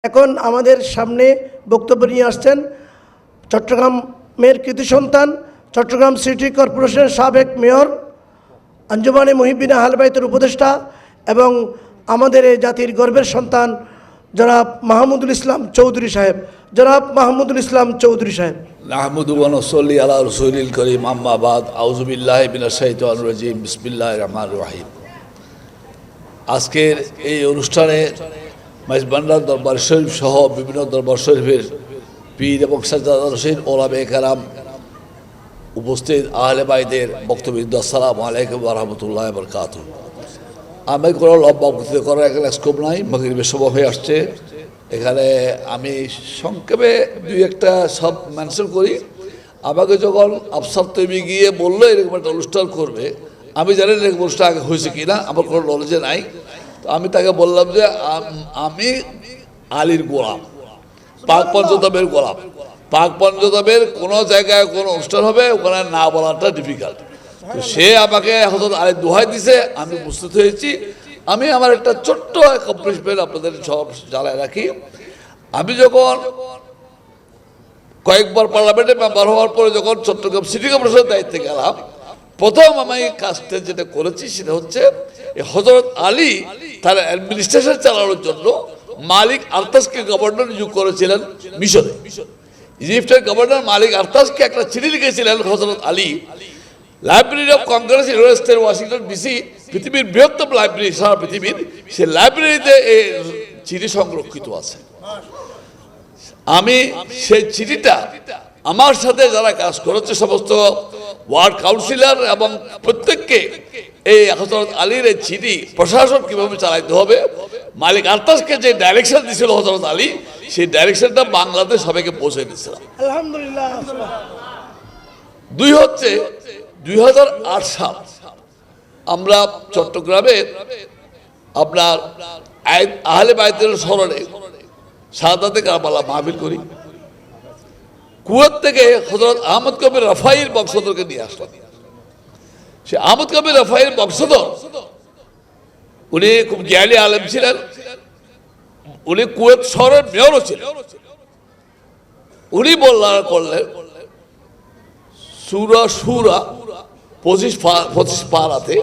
এখন আমাদের সামনে বক্তব্য নিয়ে আসছেন চট্টগ্রামের কৃতি সন্তান, চট্টগ্রাম সিটি কর্পোরেশনের সাবেক মেয়র, আঞ্জুমানে মুহিব্বিন আহলে বাইতের উপদেষ্টা এবং আমাদের এই জাতির গর্বের সন্তান জনাব মাহমুদুল ইসলাম চৌধুরী সাহেব। জনাব মাহমুদুল ইসলাম চৌধুরী সাহেব। নাহমাদুহু ওয়া নুসাল্লি আলা রাসূলিল কারীম, আম্মা বাদ। আউযু বিল্লাহি মিনাশ শাইতানির রাজীম। বিসমিল্লাহির রহমানির রহিম। আজকের এই অনুষ্ঠানে মেজবান্ডার দরবার শরীফ সহ বিভিন্ন দরবার শরীফের পীর এবং সাজ্জাদা রশিদ ওলামায়ে কেরাম উপস্থিত, আহলে বাইতের বক্তব্য। আসসালামু আলাইকুম ওয়া রাহমাতুল্লাহি ওয়া বারাকাতুহু। আমি কোনো লম্বা বক্তৃতা করার এখানে স্কোপ নাই, মাগরিবের সময় হয়ে আসছে। এখানে আমি সংক্ষেপে দুই একটা সব মেনশন করি। আমাকে যখন আফসার তৈরি গিয়ে বললো এরকম একটা অনুষ্ঠান করবে, আমি জানি না এরকম অনুষ্ঠান আগে হয়েছে কিনা, আমার কোনো নলেজে নাই। তো আমি তাকে বললাম যে আমি আলীর গোলাম, পাক পঞ্চতমের গোলাম। পাক পঞ্চতমের কোনো জায়গায় কোনো অনুষ্ঠান হবে ওখানে না বলাটা ডিফিকাল্ট। তো সে আমাকে হযরত আলীর দোহাই দিছে, আমি উপস্থিত হয়েছি। আমি আমার একটা ছোট্ট অ্যাকমপ্লিশমেন্ট আপনাদের সব জানায় রাখি। আমি যখন কয়েকবার পার্লামেন্টে মেম্বার হওয়ার পরে যখন চট্টগ্রাম সিটি কর্পোরেশনের দায়িত্বে গেলাম, প্রথম আমি কাজটা যেটা করেছি সেটা হচ্ছে হযরত আলী তার অ্যাডমিনিস্ট্রেশন চালানোর জন্য মালিক আরতাজকে গভর্নর নিয়োগ করেছিলেন মিশরে। ইজিপ্টের গভর্নর মালিক আরতাজকে একটা চিঠি লিখেছিলেন হযরত Ali. Library of Congress, United state, Washington DC, পৃথিবীর বৃহত্তম লাইব্রেরি, সারা পৃথিবীর, সেই লাইব্রেরিতে এই চিঠি সংরক্ষিত আছে। আমি সেই চিঠিটা আমার সাথে যারা কাজ করেছে সমস্ত ওয়ার্ড কাউন্সিলর এবং প্রত্যেককে এই হযরত আলীর এই চিঠি প্রশাসন কিভাবে চালাইতে হবে, মালিক আরতাজকে যে ডাইরেকশন দিয়েছিল হযরত আলী, সেই ডাইরেকশনটা বাংলাদেশ সবাইকে পৌঁছে দিয়েছিলাম। আলহামদুলিল্লাহ। 2008 সাল আমরা চট্টগ্রামের আপনার আহলে বাইতের স্মরণে শাহাদাতে কারবালা মাহফিল করি। কুয়েত থেকে হযরত আহমদ কবির রফাইর বংশধরকে নিয়ে আসলাম। সে আহমদ কবির রফাইর বংশধর, উনি খুব জ্ঞানী আলেম ছিলেন। উনি কুয়েত শহরের মেয়রও ছিলেন। উনি করলেন সূরা শুরা 25 পারাতে,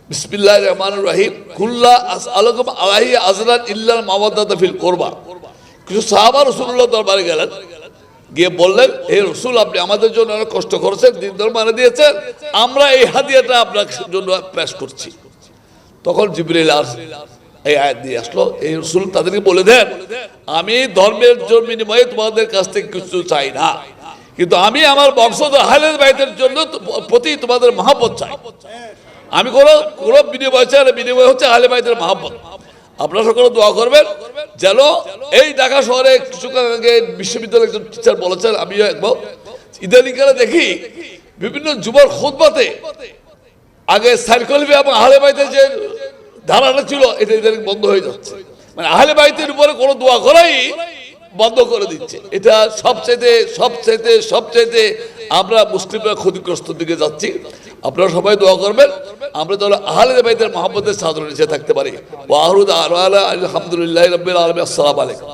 বিসমিল্লাহির রহমানির রহিম, কুল্লা আসআলুকুম আলাইহি আজরান ইল্লাল মাওয়াদ্দাতা ফিল কুরবা। কিছু সাহাবা রাসূলুল্লাহ দরবারে গেলেন, গিয়ে বললেন, হে রাসূল, আপনি আমাদের জন্য অনেক কষ্ট করেছেন, দিন ধর্ম এনে দিয়েছেন, আমরা এই হাদিয়াটা আপনার জন্য পেশ করছি। তখন জিবরিল এই আয়াত দিয়ে আসলো, এই রাসূল তাদেরকে বলে দেন, আমি ধর্মের বিনিময়ে তোমাদের কাছ থেকে কিছু চাই না, কিন্তু আমি আমার বংশধর আহলে বাইতের জন্য প্রতি তোমাদের মহব্বত চাই। আমি কোনো বিনিময় চাই না, বিনিময় হচ্ছে আহলে বাইতের মহব্বত। আপনারা সকলে দোয়া করবেন যেন এই ঢাকা শহরে কিছুক্ষণ আগে বিশ্ববিদ্যালয়ের একজন টিচার বলেছেন, আমিও একবার ইদানিংকালে দেখি বিভিন্ন যুবর খুতবাতে আগে সাইকলবি এবং আহলে বাইতের যে ধারাটা ছিল এটা ইদানিং বন্ধ হয়ে যাচ্ছে। মানে আহলে বাইতের উপরে কোনো দোয়া করাই বন্ধ করে দিচ্ছে। এটা সবচাইতে আমরা মুসলিমরা ক্ষতিগ্রস্ত দিকে যাচ্ছি। আপনারা সবাই দোয়া করবেন আমরা তাহলে আহলে বাইতের মহব্বতের সাধনা নিচে থাকতে পারি। ওয়া আখিরু দাওয়ানা আলহামদুলিল্লাহি রাব্বিল আলামিন। আসসালামু আলাইকুম।